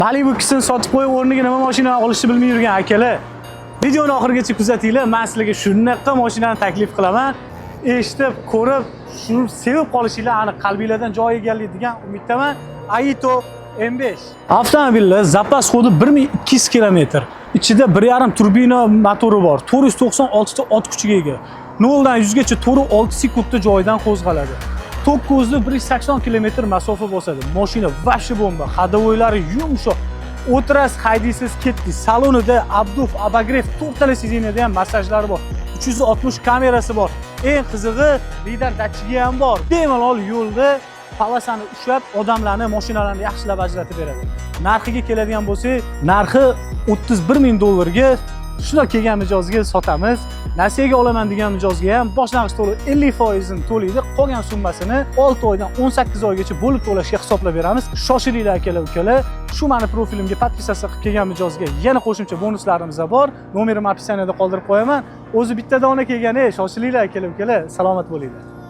Bali bu ikisini sotib qo'yib o'rniga nima mashina olishni bilmay yurgan akalar. Videoni oxirigacha kuzatinglar. Men sizlarga shunaqa mashinani taklif qilaman. Eshitib, ko'rib, shuni sevib qolishinglar aniq qalbingizdan joy egallaydigan umiddaman. Aito M5. Avtomobillar zapas xodi 1200 km. Ichida 1.5 turbina motori bor. 496 ta ot kuchiga ega. 0 dan 100 gacha 4-6 sekundda joyidan qo'zg'aladi. Tok ko'zli 180 km masofa bosadi. Mashina vashi bomba, hadovoylari yumshoq. O'tiras, haydaysiz, ketdi. Salonida Abduf, Abagrev 4 tala sizinada ham massajlari bor. 360 kamerasi bor. Eng qizig'i, lidar datchigi ham bor. Bemalol yo'lda palasani ushlab, odamlarni, mashinalarni yaxshilab ajratib beradi. Narxiga keladigan bo'lsak, narxi 31 ming dollarga shuna kelgan mijozga sotamiz. Nasiyaga olaman degan mijozga ham boshlang'ich to'lov 50% ni to'laydi. Qolgan summasini 6 oydan 18 oygacha bo'lib to'lashga hisoblab beramiz. Shoshilinglar akalar, ukalar. Shu meni profilimga podpisatsiya qilib kelgan mijozga yana qo'shimcha bonuslarimiz ham bor. Nomerimni opsiyaniyada qoldirib qo'yaman. O'zi bitta dona kelgan, shoshilinglar akalar, ukalar. Salomat bo'linglar.